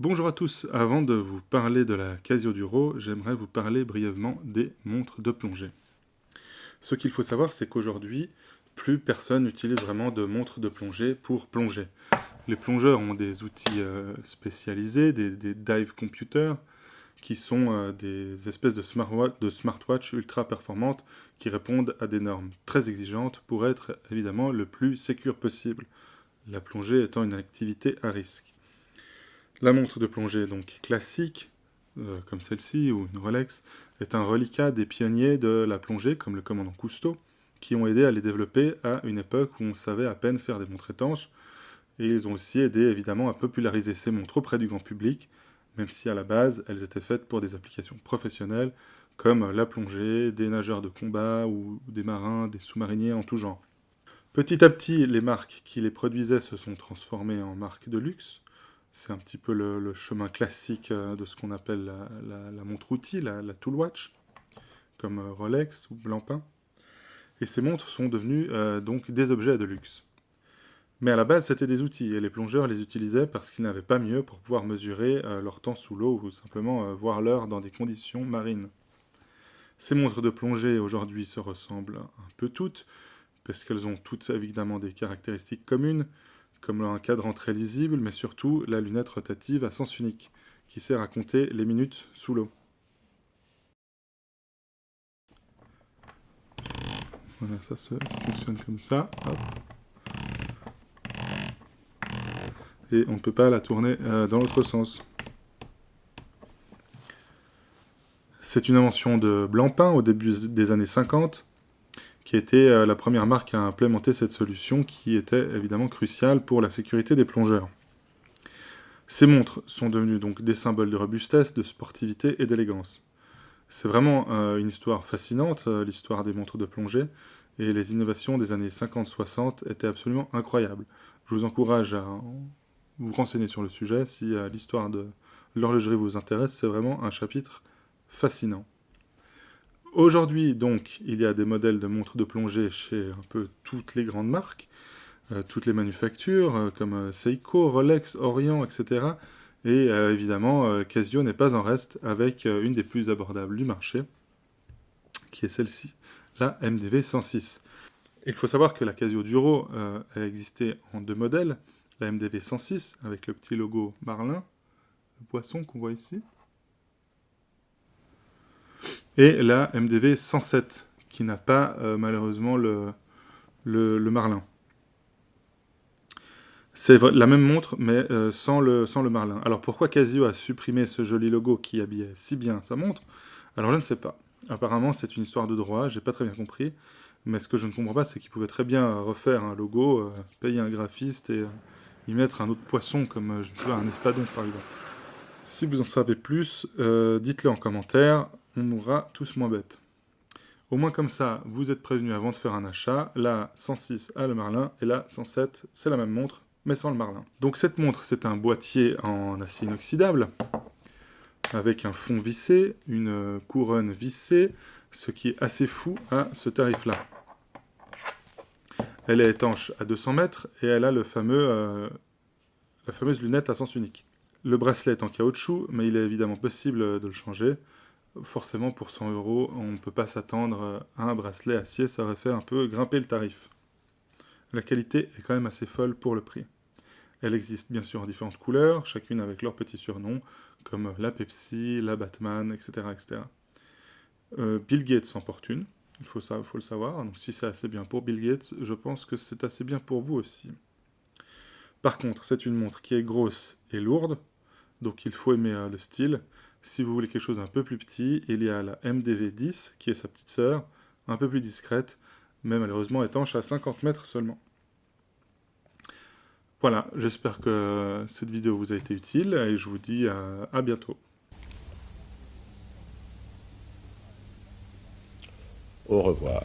Bonjour à tous, avant de vous parler de la Casio Duro, j'aimerais vous parler brièvement des montres de plongée. Ce qu'il faut savoir, c'est qu'aujourd'hui, plus personne n'utilise vraiment de montres de plongée pour plonger. Les plongeurs ont des outils spécialisés, des dive computers, qui sont des espèces de smartwatch ultra performantes qui répondent à des normes très exigeantes pour être évidemment le plus sécure possible, la plongée étant une activité à risque. La montre de plongée donc classique, comme celle-ci ou une Rolex, est un reliquat des pionniers de la plongée, comme le commandant Cousteau, qui ont aidé à les développer à une époque où on savait à peine faire des montres étanches, et ils ont aussi aidé évidemment à populariser ces montres auprès du grand public, même si à la base elles étaient faites pour des applications professionnelles, comme la plongée, des nageurs de combat ou des marins, des sous-mariniers en tout genre. Petit à petit, les marques qui les produisaient se sont transformées en marques de luxe. C'est un petit peu le chemin classique de ce qu'on appelle la montre-outil, la tool watch, comme Rolex ou Blancpain. Et ces montres sont devenues donc des objets de luxe. Mais à la base, c'était des outils, et les plongeurs les utilisaient parce qu'ils n'avaient pas mieux pour pouvoir mesurer leur temps sous l'eau ou simplement voir l'heure dans des conditions marines. Ces montres de plongée aujourd'hui se ressemblent un peu toutes, parce qu'elles ont toutes évidemment des caractéristiques communes, comme un cadran très lisible, mais surtout la lunette rotative à sens unique, qui sert à compter les minutes sous l'eau. Voilà, ça fonctionne comme ça. Hop. Et on ne peut pas la tourner dans l'autre sens. C'est une invention de Blancpain au début des années 50, qui a été la première marque à implémenter cette solution qui était évidemment cruciale pour la sécurité des plongeurs. Ces montres sont devenues donc des symboles de robustesse, de sportivité et d'élégance. C'est vraiment une histoire fascinante, l'histoire des montres de plongée, et les innovations des années 50-60 étaient absolument incroyables. Je vous encourage à vous renseigner sur le sujet si l'histoire de l'horlogerie vous intéresse, c'est vraiment un chapitre fascinant. Aujourd'hui, donc, il y a des modèles de montres de plongée chez un peu toutes les grandes marques, toutes les manufactures, comme Seiko, Rolex, Orient, etc. Et évidemment, Casio n'est pas en reste avec une des plus abordables du marché, qui est celle-ci, la MDV 106. Il faut savoir que la Casio Duro a existé en deux modèles, la MDV 106 avec le petit logo Marlin, le poisson qu'on voit ici, et la MDV 107 qui n'a pas malheureusement le Marlin. C'est la même montre, mais sans le Marlin. Alors pourquoi Casio a supprimé ce joli logo qui habillait si bien sa montre? Alors je ne sais pas. Apparemment c'est une histoire de droit, j'ai pas très bien compris. Mais ce que je ne comprends pas, c'est qu'ils pouvaient très bien refaire un logo, payer un graphiste et y mettre un autre poisson, comme je ne sais pas, un espadon par exemple. Si vous en savez plus, dites-le en commentaire, on mourra tous moins bêtes. Au moins comme ça, vous êtes prévenus avant de faire un achat. La 106 a le Marlin et la 107, c'est la même montre, mais sans le Marlin. Donc cette montre, c'est un boîtier en acier inoxydable, avec un fond vissé, une couronne vissée, ce qui est assez fou à ce tarif-là. Elle est étanche à 200 mètres et elle a la fameuse lunette à sens unique. Le bracelet est en caoutchouc, mais il est évidemment possible de le changer. Forcément, pour 100 €, on ne peut pas s'attendre à un bracelet acier, ça aurait fait un peu grimper le tarif. La qualité est quand même assez folle pour le prix. Elle existe bien sûr en différentes couleurs, chacune avec leur petit surnom, comme la Pepsi, la Batman, etc. etc. Bill Gates en porte une, il faut le savoir, donc si c'est assez bien pour Bill Gates, je pense que c'est assez bien pour vous aussi. Par contre, c'est une montre qui est grosse et lourde, donc il faut aimer le style. Si vous voulez quelque chose d'un peu plus petit, il y a la MDV 10, qui est sa petite sœur, un peu plus discrète, mais malheureusement étanche à 50 mètres seulement. Voilà, j'espère que cette vidéo vous a été utile, et je vous dis à bientôt. Au revoir.